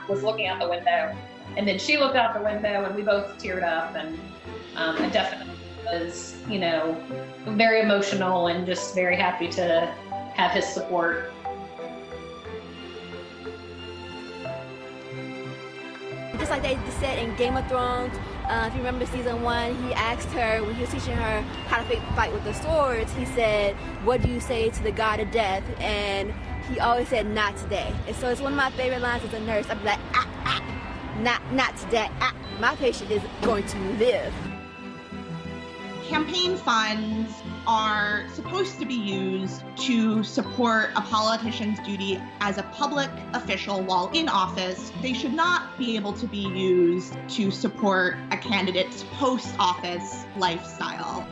was looking out the window, and then she looked out the window, and we both teared up, and I definitely was, very emotional and just very happy to have his support. Just like they said in Game of Thrones, if you remember season 1, he asked her, when he was teaching her how to fight with the swords, he said, "What do you say to the god of death?" And he always said, "Not today." And so it's one of my favorite lines as a nurse. I'd be like, not today. My patient is going to live. Campaign funds are supposed to be used to support a politician's duty as a public official while in office. They should not be able to be used to support a candidate's post-office lifestyle.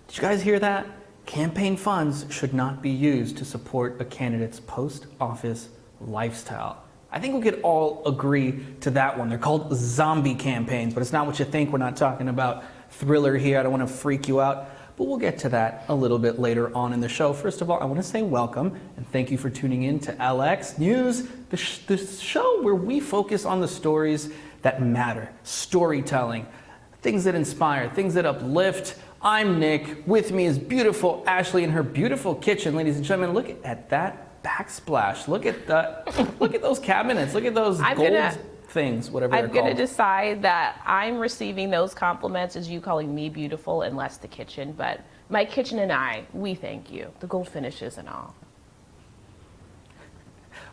Did you guys hear that? Campaign funds should not be used to support a candidate's post-office lifestyle. I think we could all agree to that one. They're called zombie campaigns, but it's not what you think. We're not talking about Thriller here. I don't want to freak you out, but we'll get to that a little bit later on in the show. First of all, I want to say welcome and thank you for tuning in to LX News, the show where we focus on the stories that matter, storytelling, things that inspire, things that uplift. I'm Nick. With me is beautiful Ashley in her beautiful kitchen. Ladies and gentlemen, look at that backsplash. Look at those cabinets. Look at those gold things, whatever they're called. I'm going to decide that I'm receiving those compliments as you calling me beautiful and less the kitchen. But my kitchen and I, we thank you. The gold finishes and all.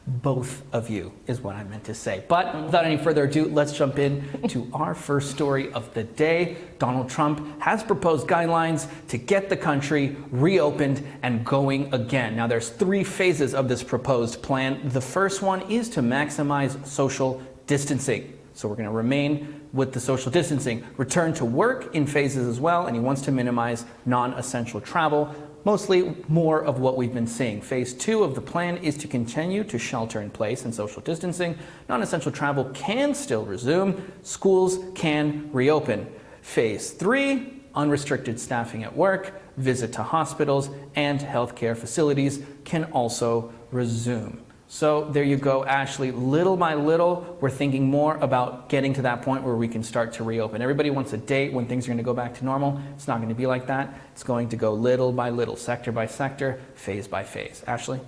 Both of you is what I meant to say. But without any further ado, let's jump in to our first story of the day. Donald Trump has proposed guidelines to get the country reopened and going again. Now, there's 3 phases of this proposed plan. The first one is to maximize social distancing. So we're going to remain with the social distancing, return to work in phases as well, and he wants to minimize non-essential travel. Mostly more of what we've been seeing. Phase 2 of the plan is to continue to shelter in place and social distancing. Non-essential travel can still resume. Schools can reopen. Phase 3, unrestricted staffing at work, visit to hospitals and healthcare facilities can also resume. So there you go, Ashley. Little by little, we're thinking more about getting to that point where we can start to reopen. Everybody wants a date when things are going to go back to normal. It's not going to be like that. It's going to go little by little, sector by sector, phase by phase. Ashley?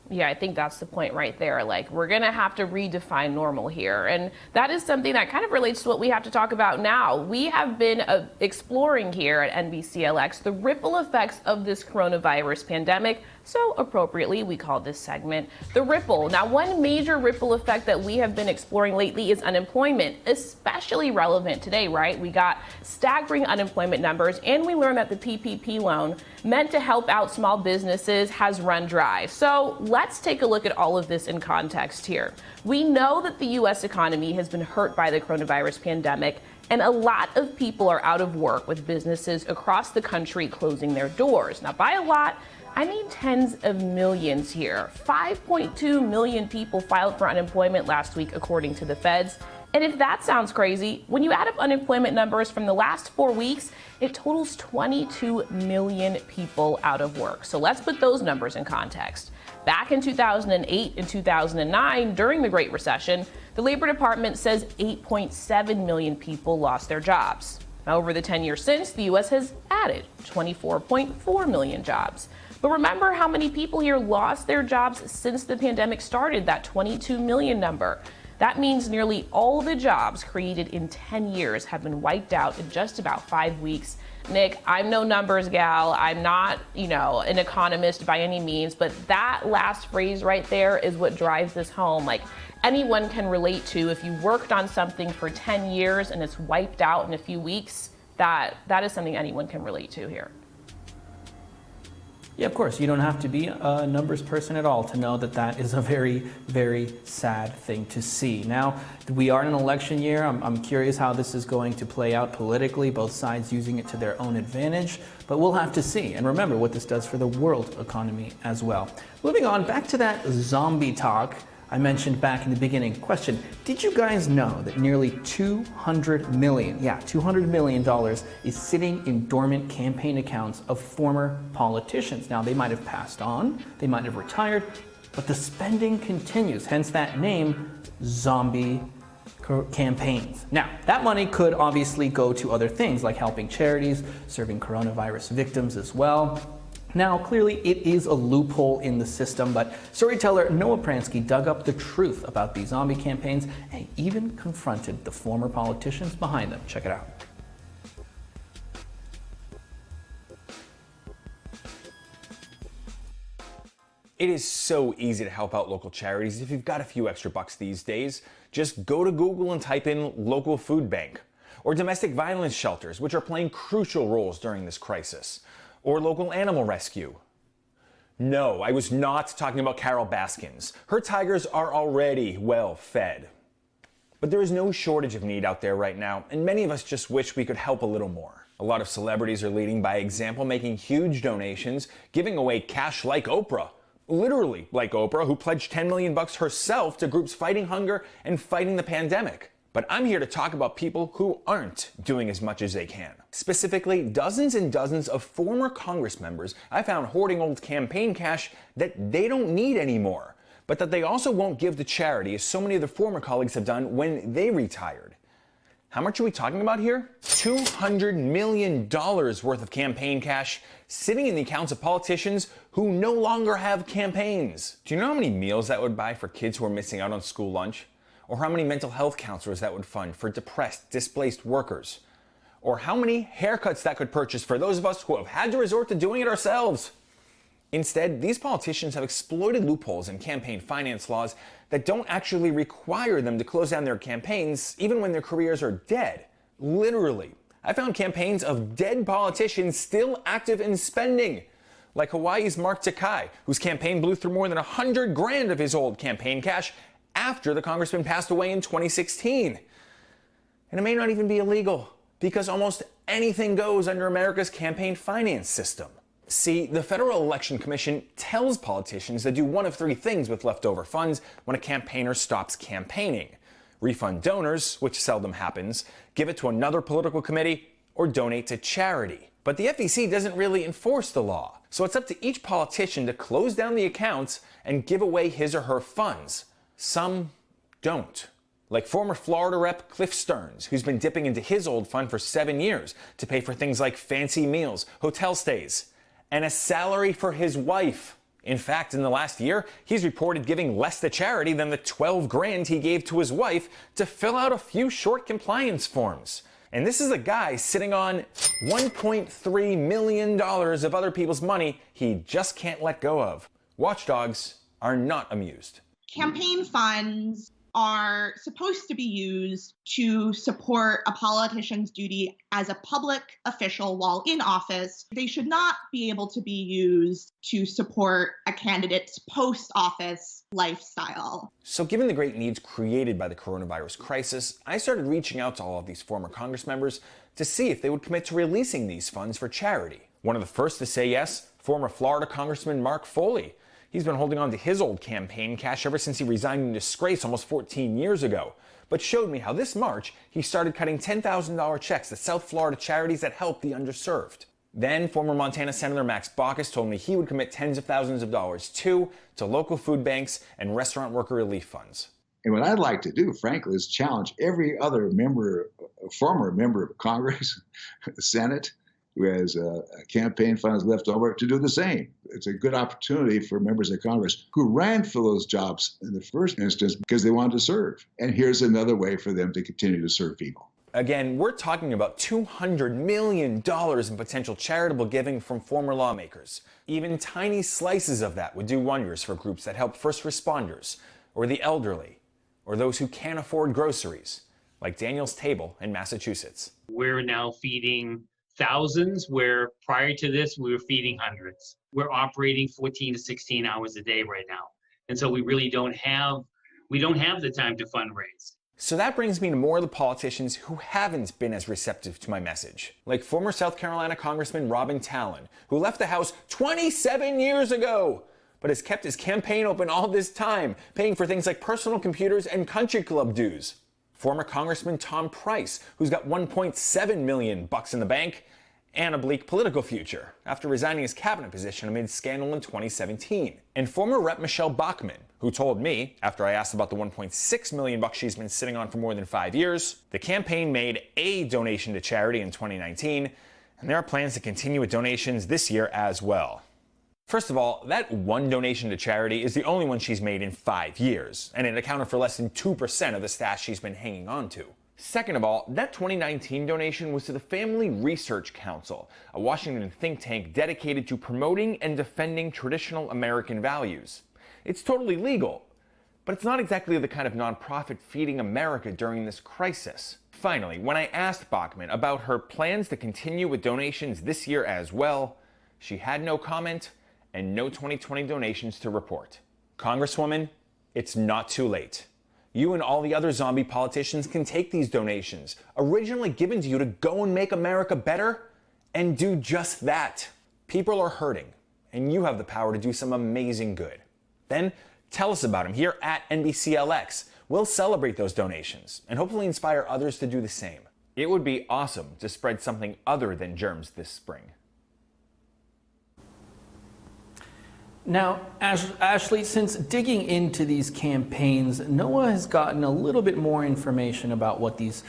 Yeah, I think that's the point right there. Like, we're going to have to redefine normal here. And that is something that kind of relates to what we have to talk about now. We have been exploring here at NBCLX the ripple effects of this coronavirus pandemic. So appropriately, we call this segment The Ripple. Now, one major ripple effect that we have been exploring lately is unemployment, especially relevant today, right? We got staggering unemployment numbers, and we learned that the PPP loan meant to help out small businesses has run dry. So let's take a look at all of this in context here. We know that the U.S. economy has been hurt by the coronavirus pandemic, and a lot of people are out of work, with businesses across the country closing their doors. Now, by a lot, I mean tens of millions here. 5.2 million people filed for unemployment last week, according to the feds. And if that sounds crazy, when you add up unemployment numbers from the last 4 weeks, it totals 22 million people out of work. So let's put those numbers in context. Back in 2008 and 2009, during the Great Recession, the Labor Department says 8.7 million people lost their jobs. Now, over the 10 years since, the U.S. has added 24.4 million jobs. But remember how many people here lost their jobs since the pandemic started, that 22 million number. That means nearly all the jobs created in 10 years have been wiped out in just about 5 weeks. Nick, I'm no numbers gal. I'm not, an economist by any means, but that last phrase right there is what drives this home. Like, anyone can relate to. If you worked on something for 10 years and it's wiped out in a few weeks, that is something anyone can relate to here. Yeah, of course. You don't have to be a numbers person at all to know that that is a very, very sad thing to see. Now, we are in an election year. I'm curious how this is going to play out politically, both sides using it to their own advantage, but we'll have to see. And remember what this does for the world economy as well. Moving on, back to that zombie talk. I mentioned back in the beginning, question, did you guys know that nearly $200 million, $200 million is sitting in dormant campaign accounts of former politicians? Now, they might have passed on, they might have retired, but the spending continues, hence that name, zombie campaigns. Now, that money could obviously go to other things like helping charities, serving coronavirus victims as well. Now, clearly it is a loophole in the system, but storyteller Noah Pransky dug up the truth about these zombie campaigns and even confronted the former politicians behind them. Check it out. It is so easy to help out local charities if you've got a few extra bucks these days. Just go to Google and type in local food bank, or domestic violence shelters, which are playing crucial roles during this crisis, or local animal rescue. No, I was not talking about Carol Baskins. Her tigers are already well fed. But there is no shortage of need out there right now, and many of us just wish we could help a little more. A lot of celebrities are leading by example, making huge donations, giving away cash like Oprah. Literally like Oprah, who pledged $10 million herself to groups fighting hunger and fighting the pandemic. But I'm here to talk about people who aren't doing as much as they can. Specifically, dozens and dozens of former Congress members I found hoarding old campaign cash that they don't need anymore, but that they also won't give to charity, as so many of their former colleagues have done when they retired. How much are we talking about here? $200 million worth of campaign cash sitting in the accounts of politicians who no longer have campaigns. Do you know how many meals that would buy for kids who are missing out on school lunch? Or how many mental health counselors that would fund for depressed, displaced workers? Or how many haircuts that could purchase for those of us who have had to resort to doing it ourselves? Instead, these politicians have exploited loopholes in campaign finance laws that don't actually require them to close down their campaigns even when their careers are dead. Literally. I found campaigns of dead politicians still active in spending, like Hawaii's Mark Takai, whose campaign blew through more than $100 grand of his old campaign cash after the congressman passed away in 2016. And it may not even be illegal, because almost anything goes under America's campaign finance system. See, the Federal Election Commission tells politicians to do one of three things with leftover funds when a campaigner stops campaigning: refund donors, which seldom happens, give it to another political committee, or donate to charity. But the FEC doesn't really enforce the law, so it's up to each politician to close down the accounts and give away his or her funds. Some don't. Like former Florida Rep Cliff Stearns, who's been dipping into his old fund for 7 years to pay for things like fancy meals, hotel stays, and a salary for his wife. In fact, in the last year, he's reported giving less to charity than the 12 grand he gave to his wife to fill out a few short compliance forms. And this is a guy sitting on $1.3 million of other people's money he just can't let go of. Watchdogs are not amused. Campaign funds are supposed to be used to support a politician's duty as a public official while in office. They should not be able to be used to support a candidate's post-office lifestyle. So given the great needs created by the coronavirus crisis, I started reaching out to all of these former Congress members to see if they would commit to releasing these funds for charity. One of the first to say yes, former Florida Congressman Mark Foley. He's been holding on to his old campaign cash ever since he resigned in disgrace almost 14 years ago, but showed me how this March he started cutting $10,000 checks to South Florida charities that help the underserved. Then former Montana Senator Max Baucus told me he would commit tens of thousands of dollars too to local food banks and restaurant worker relief funds. And what I'd like to do, frankly, is challenge every other former member of Congress, the Senate, who has campaign funds left over, to do the same. It's a good opportunity for members of Congress who ran for those jobs in the first instance because they wanted to serve. And here's another way for them to continue to serve people. Again, we're talking about $200 million in potential charitable giving from former lawmakers. Even tiny slices of that would do wonders for groups that help first responders, or the elderly, or those who can't afford groceries, like Daniel's Table in Massachusetts. We're now feeding thousands, where prior to this, we were feeding hundreds. We're operating 14 to 16 hours a day right now. And so we really don't have the time to fundraise. So that brings me to more of the politicians who haven't been as receptive to my message. Like former South Carolina Congressman Robin Talon, who left the House 27 years ago, but has kept his campaign open all this time, paying for things like personal computers and country club dues. Former Congressman Tom Price, who's got $1.7 million in the bank, and a bleak political future after resigning his cabinet position amid scandal in 2017. And former Rep. Michelle Bachmann, who told me, after I asked about the $1.6 million she's been sitting on for more than 5 years, the campaign made a donation to charity in 2019, and there are plans to continue with donations this year as well. First of all, that one donation to charity is the only one she's made in 5 years, and it accounted for less than 2% of the stash she's been hanging on to. Second of all, that 2019 donation was to the Family Research Council, a Washington think tank dedicated to promoting and defending traditional American values. It's totally legal, but it's not exactly the kind of nonprofit feeding America during this crisis. Finally, when I asked Bachmann about her plans to continue with donations this year as well, she had no comment and no 2020 donations to report. Congresswoman, it's not too late. You and all the other zombie politicians can take these donations, originally given to you to go and make America better, and do just that. People are hurting, and you have the power to do some amazing good. Then tell us about them here at NBCLX. We'll celebrate those donations and hopefully inspire others to do the same. It would be awesome to spread something other than germs this spring. Now, Ashley, since digging into these campaigns, Noah has gotten a little bit more information about what these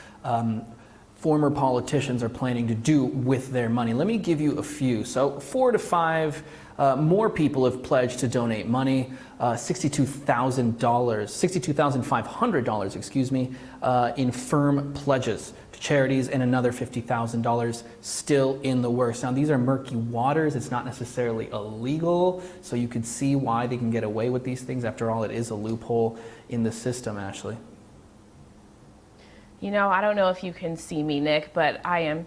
former politicians are planning to do with their money. Let me give you a few. So 4 to 5 more people have pledged to donate money, $62,500, excuse me, in firm pledges to charities, and another $50,000 still in the works. Now, these are murky waters. It's not necessarily illegal, so you could see why they can get away with these things. After all, it is a loophole in the system, Ashley. You know, I don't know if you can see me, Nick, but I am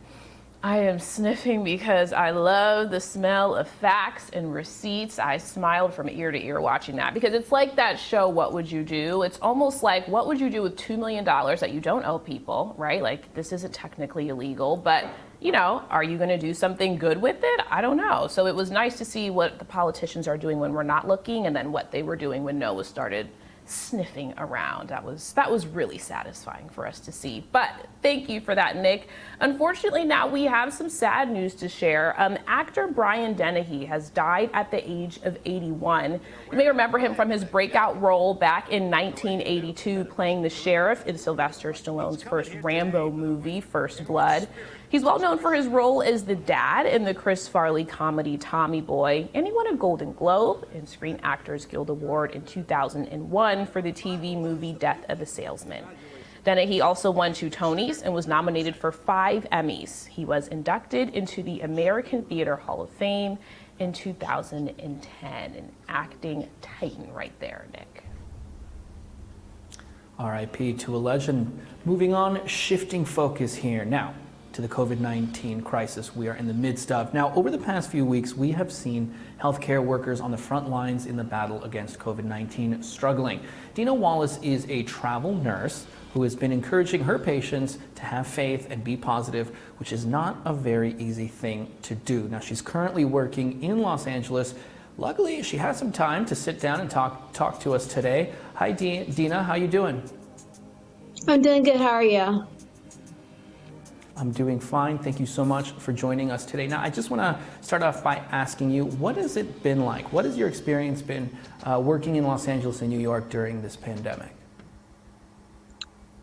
sniffing because I love the smell of facts and receipts. I smiled from ear to ear watching that because it's like that show, What Would You Do? It's almost like, what would you do with $2 million that you don't owe people, right? Like, this isn't technically illegal, but, you know, are you going to do something good with it? I don't know. So it was nice to see what the politicians are doing when we're not looking, and then what they were doing when Noah started sniffing around. That was really satisfying for us to see. But thank you for that, Nick. Unfortunately, now we have some sad news to share. Actor Brian Dennehy has died at the age of 81. You may remember him from his breakout role back in 1982 playing the sheriff in Sylvester Stallone's first Rambo movie, First Blood. He's well known for his role as the dad in the Chris Farley comedy Tommy Boy, and he won a Golden Globe and Screen Actors Guild Award in 2001 for the TV movie Death of a Salesman. Dennehy also won 2 Tonys and was nominated for 5 Emmys. He was inducted into the American Theater Hall of Fame in 2010, an acting titan right there, Nick. R.I.P. to a legend. Moving on, shifting focus here now to the COVID-19 crisis we are in the midst of. Now, over the past few weeks, we have seen healthcare workers on the front lines in the battle against COVID-19 struggling. Deanna Wallace is a travel nurse who has been encouraging her patients to have faith and be positive, which is not a very easy thing to do. Now, she's currently working in Los Angeles. Luckily, she has some time to sit down and talk to us today. Hi, Deanna, how you doing? I'm doing good. How are you? I'm doing fine. Thank you so much for joining us today. Now, I just want to start off by asking you, what has it been like? What has your experience been working in Los Angeles and New York during this pandemic?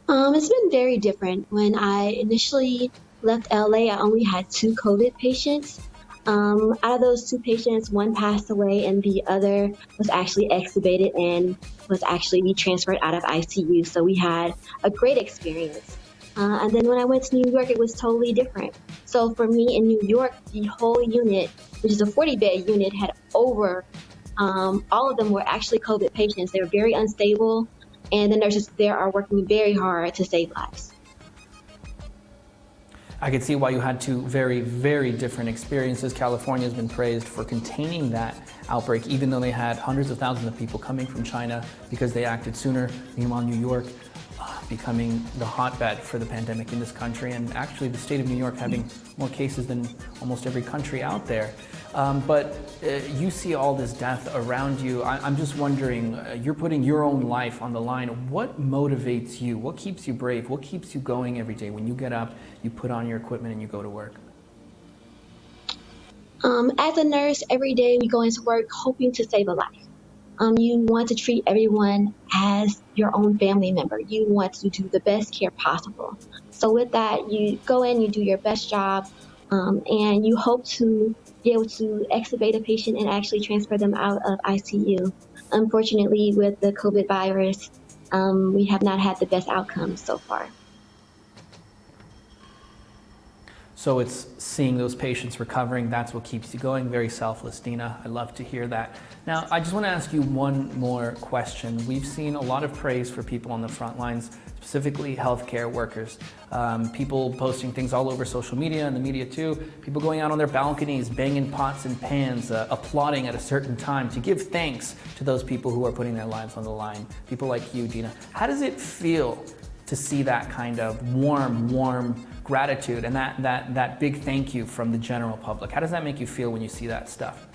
It's been very different. When I initially left LA, I only had 2 COVID patients. Out of those 2 patients, one passed away and the other was actually extubated and was actually transferred out of ICU. So we had a great experience. And then when I went to New York, it was totally different. So for me in New York, the whole unit, which is a 40-bed unit, had over, all of them were actually COVID patients. They were very unstable, and the nurses there are working very hard to save lives. I could see why you had 2 very, very different experiences. California has been praised for containing that outbreak, even though they had hundreds of thousands of people coming from China because they acted sooner. Meanwhile, New York, becoming the hotbed for the pandemic in this country, and actually the state of New York having more cases than almost every country out there. But you see all this death around you. I'm just wondering, you're putting your own life on the line. What motivates you? What keeps you brave? What keeps you going every day when you get up, you put on your equipment, and you go to work? As a nurse, every day we go into work hoping to save a life. You want to treat everyone as your own family member. You want to do the best care possible. So with that, you go in, you do your best job, and you hope to be able to extubate a patient and actually transfer them out of ICU. Unfortunately, with the COVID virus, we have not had the best outcomes so far. So it's seeing those patients recovering, that's what keeps you going. Very selfless, Deanna. I love to hear that. Now, I just want to ask you one more question. We've seen a lot of praise for people on the front lines, specifically healthcare workers. People posting things all over social media and the media too. People going out on their balconies, banging pots and pans, applauding at a certain time to give thanks to those people who are putting their lives on the line. People like you, Deanna. How does it feel to see that kind of warm gratitude and that big thank you from the general public? How does that make you feel when you see that stuff?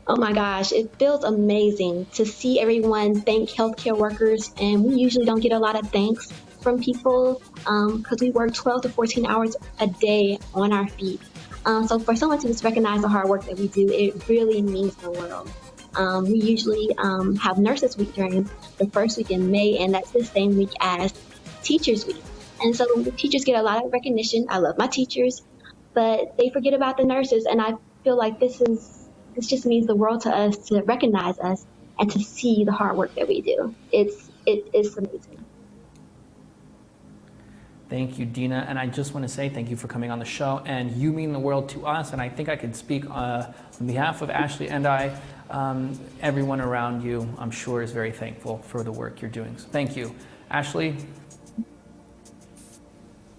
Oh my gosh, it feels amazing to see everyone thank healthcare workers, and we usually don't get a lot of thanks from people because we work 12 to 14 hours a day on our feet. So for someone to just recognize the hard work that we do, it really means the world. We usually have Nurses Week during the first week in May, and that's the same week as Teachers Week. And so the teachers get a lot of recognition. I love my teachers, but they forget about the nurses, and I feel like this just means the world to us to recognize us and to see the hard work that we do. It is amazing. Thank you, Deanna. And I just want to say thank you for coming on the show. And you mean the world to us. And I think I could speak on behalf of Ashley and I. Everyone around you, I'm sure, is very thankful for the work you're doing. So thank you. Ashley?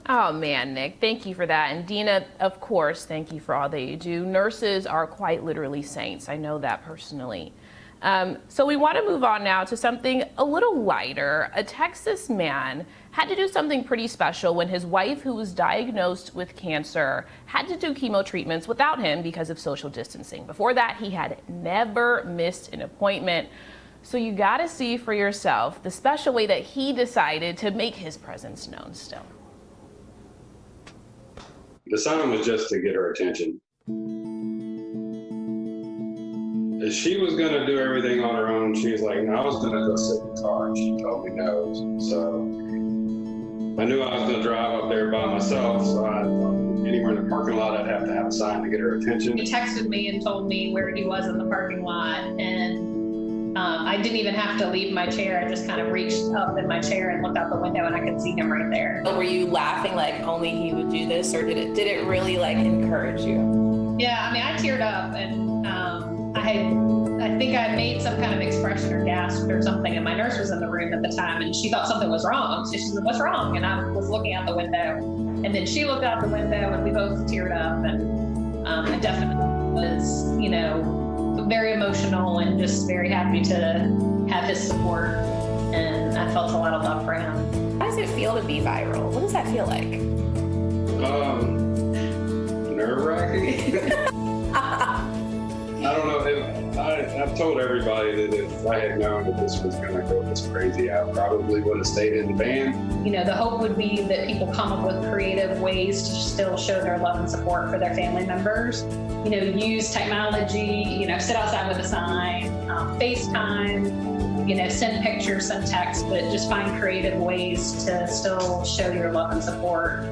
Oh man, Nick, thank you for that. And Deanna, of course, thank you for all that you do. Nurses are quite literally saints. I know that personally. So we want to move on now to something a little lighter. A Texas man had to do something pretty special when his wife, who was diagnosed with cancer, had to do chemo treatments without him because of social distancing. Before that, he had never missed an appointment. So you got to see for yourself the special way that he decided to make his presence known still. The sign was just to get her attention. If she was going to do everything on her own, she was like, no, I was going to go sit in the car, and she told me no. So I knew I was going to drive up there by myself, so I thought anywhere in the parking lot, I'd have to have a sign to get her attention. He texted me and told me where he was in the parking lot, and I didn't even have to leave my chair. I just kind of reached up in my chair and looked out the window, and I could see him right there. Were you laughing like only he would do this, or did it really like encourage you? Yeah, I mean, I teared up, and I think I made some kind of expression or gasped or something, and my nurse was in the room at the time, and she thought something was wrong. So she said, "What's wrong?" And I was looking out the window, and then she looked out the window, and we both teared up, and I definitely was, very emotional and just very happy to have his support, and I felt a lot of love for him. How does it feel to be viral? What does that feel like? Nerve-wracking. I don't know. I've told everybody that if I had known that this was going to go this crazy, I probably would have stayed in the band. The hope would be that people come up with creative ways to still show their love and support for their family members. Use technology, sit outside with a sign, FaceTime, send pictures, send texts, but just find creative ways to still show your love and support.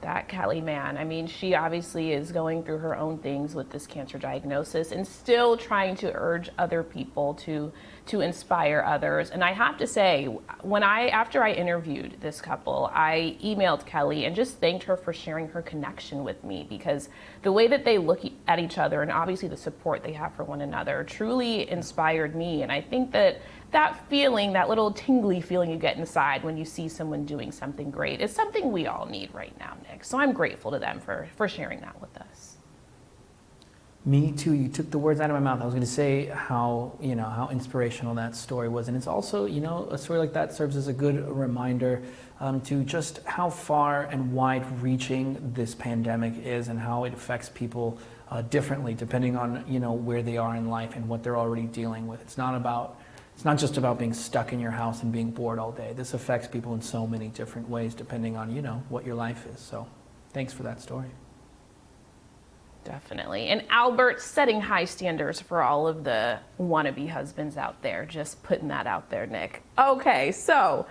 That Kelly, man. I mean, she obviously is going through her own things with this cancer diagnosis and still trying to urge other people to inspire others. And I have to say, after I interviewed this couple, I emailed Kelly and just thanked her for sharing her connection with me, because the way that they look at each other and obviously the support they have for one another truly inspired me. And I think that feeling, that little tingly feeling you get inside when you see someone doing something great, is something we all need right now, Nick. So I'm grateful to them for sharing that with us. Me too. You took the words out of my mouth. I was going to say how inspirational that story was, and it's also, a story like that serves as a good reminder to just how far and wide-reaching this pandemic is, and how it affects people differently depending on where they are in life and what they're already dealing with. It's not just about being stuck in your house and being bored all day. This affects people in so many different ways depending on what your life is. So, thanks for that story. Definitely. And Albert setting high standards for all of the wannabe husbands out there. Just putting that out there, Nick. Okay, so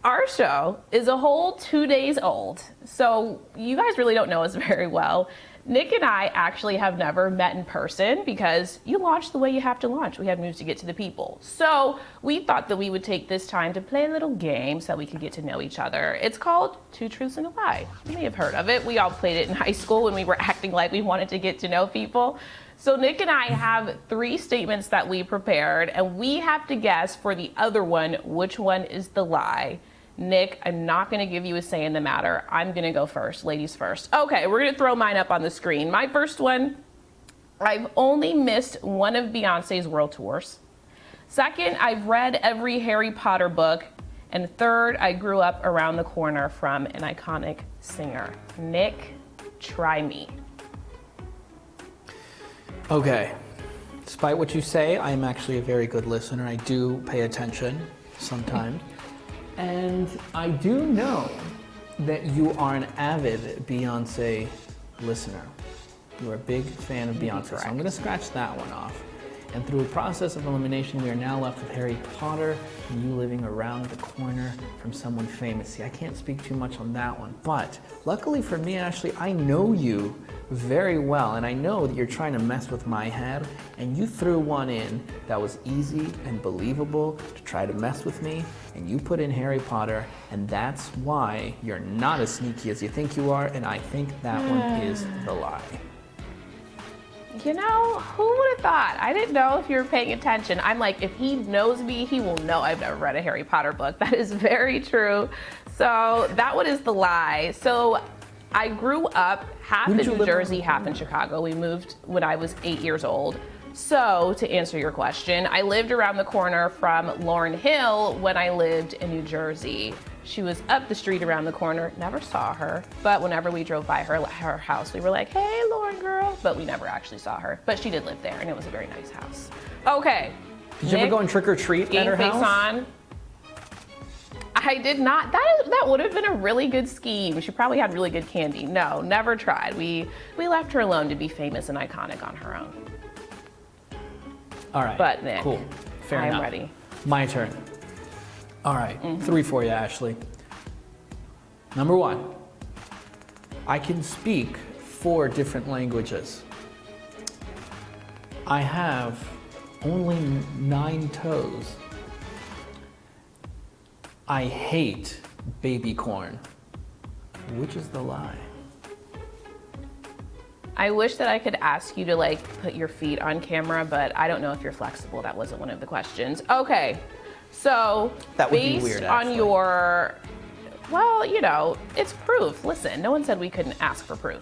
our show is a whole 2 days old. So you guys really don't know us very well. Nick and I actually have never met in person because you launch the way you have to launch. We have news to get to the people. So we thought that we would take this time to play a little game so we could get to know each other. It's called Two Truths and a Lie. You may have heard of it. We all played it in high school when we were acting like we wanted to get to know people. So Nick and I have 3 statements that we prepared, and we have to guess for the other one which one is the lie. Nick, I'm not going to give you a say in the matter. I'm going to go first. Ladies first. Okay, we're going to throw mine up on the screen. My first one, I've only missed one of Beyonce's world tours. Second, I've read every Harry Potter book. And third, I grew up around the corner from an iconic singer. Nick, try me. Okay. Despite what you say, I am actually a very good listener. I do pay attention sometimes. And I do know that you are an avid Beyonce listener. You are a big fan of Beyonce, so I'm going to scratch that one off. And through a process of elimination, we are now left with Harry Potter and you living around the corner from someone famous. See, I can't speak too much on that one, but luckily for me, Ashley, I know you very well, and I know that you're trying to mess with my head, and you threw one in that was easy and believable to try to mess with me, and you put in Harry Potter, and that's why you're not as sneaky as you think you are, and I think that one is the lie. You know, who would have thought? I didn't know if you were paying attention. I'm like, if he knows me, he will know I've never read a Harry Potter book. That is very true. So that one is the lie. So I grew up half in New Jersey, half in Chicago. We moved when I was 8 years old. So to answer your question, I lived around the corner from Lauryn Hill when I lived in New Jersey. She was up the street around the corner, never saw her, but whenever we drove by her house, we were like, hey, Lauren girl, but we never actually saw her. But she did live there, and it was a very nice house. Okay. Did you ever go and trick or treat at her house? Game face on. I did not. That would have been a really good scheme. She probably had really good candy. No, never tried. We left her alone to be famous and iconic on her own. All right. But Nick, cool. Fair enough. I'm ready. My turn. All right, 3 for you, Ashley. Number 1, I can speak 4 different languages. I have only 9 toes. I hate baby corn. Which is the lie? I wish that I could ask you to put your feet on camera, but I don't know if you're flexible. That wasn't one of the questions. Okay. So, based on your, well, it's proof. Listen, no one said we couldn't ask for proof.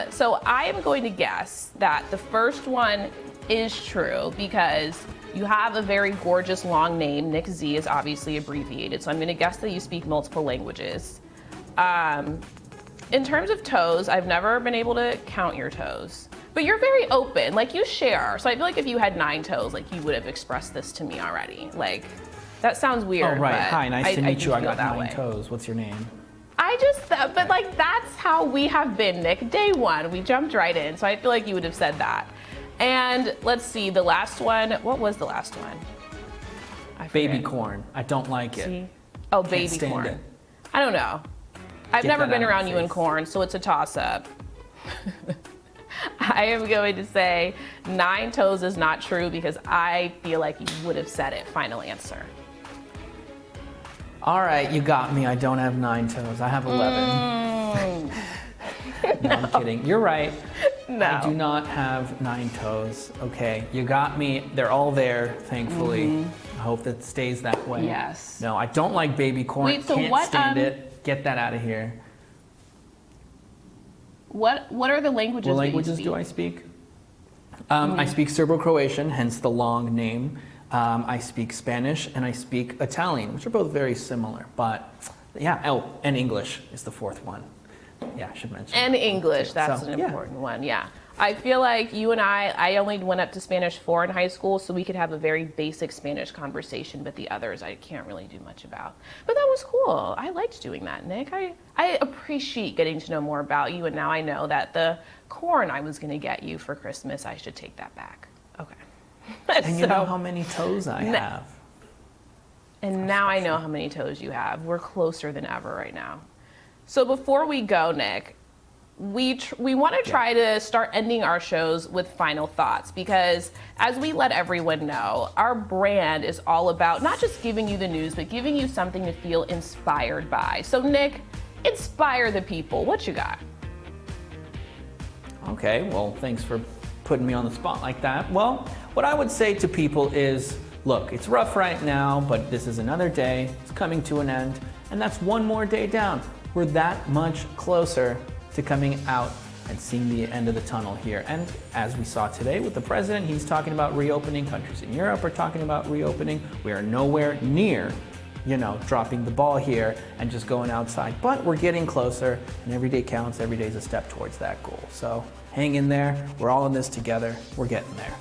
So I am going to guess that the first one is true because you have a very gorgeous long name. Nick Z is obviously abbreviated, so I'm going to guess that you speak multiple languages. In terms of toes, I've never been able to count your toes. But you're very open, you share. So I feel like if you had 9 toes, you would have expressed this to me already. That sounds weird. Oh, right. Hi, nice to meet you. I got 9 way. toes. What's your name? That's how we have been, Nick. Day 1, we jumped right in. So I feel like you would have said that. And let's see, the last one. What was the last one? Baby corn. I don't like it. See? Oh, baby corn. It. I don't know. I've never been around you in corn, so it's a toss-up. I am going to say 9 toes is not true because I feel like you would have said it. Final answer. All right, you got me. I don't have 9 toes. I have 11. No, I'm kidding. You're right. No. I do not have 9 toes. Okay, you got me. They're all there, thankfully. I hope that stays that way. Yes. No, I don't like baby corn. Wait, so can't stand it. Get that out of here. What are the languages? What languages do I speak? I speak Serbo-Croatian, hence the long name. I speak Spanish and I speak Italian, which are both very similar. But yeah, and English is the fourth one. Yeah, I should mention. And English, that's So, an yeah. important one, yeah. I feel like you and I only went up to Spanish 4 in high school, so we could have a very basic Spanish conversation, but the others I can't really do much about. But that was cool. I liked doing that, Nick. I appreciate getting to know more about you, and now I know that the corn I was going to get you for Christmas, I should take that back. Okay. And you know how many toes I have. And now I know how many toes you have. We're closer than ever right now. So before we go, Nick, we want to try to start ending our shows with final thoughts, because as we let everyone know, our brand is all about not just giving you the news, but giving you something to feel inspired by. So Nick, inspire the people. What you got? Okay, well, thanks for putting me on the spot like that. Well, what I would say to people is, look, it's rough right now, but this is another day. It's coming to an end, and that's one more day down. We're that much closer to coming out and seeing the end of the tunnel here. And as we saw today with the president, he's talking about reopening. Countries in Europe are talking about reopening. We are nowhere near, dropping the ball here and just going outside. But we're getting closer, and every day counts. Every day is a step towards that goal. So hang in there. We're all in this together. We're getting there.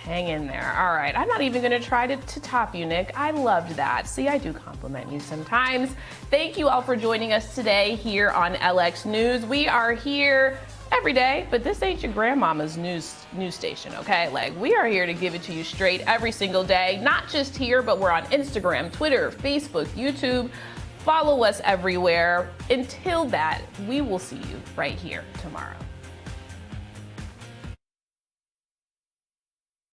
Hang in there. All right. I'm not even going to try to top you, Nick. I loved that. See, I do compliment you sometimes. Thank you all for joining us today here on LX News. We are here every day, but this ain't your grandmama's news station, okay? Like, we are here to give it to you straight every single day. Not just here, but we're on Instagram, Twitter, Facebook, YouTube. Follow us everywhere. Until that, we will see you right here tomorrow.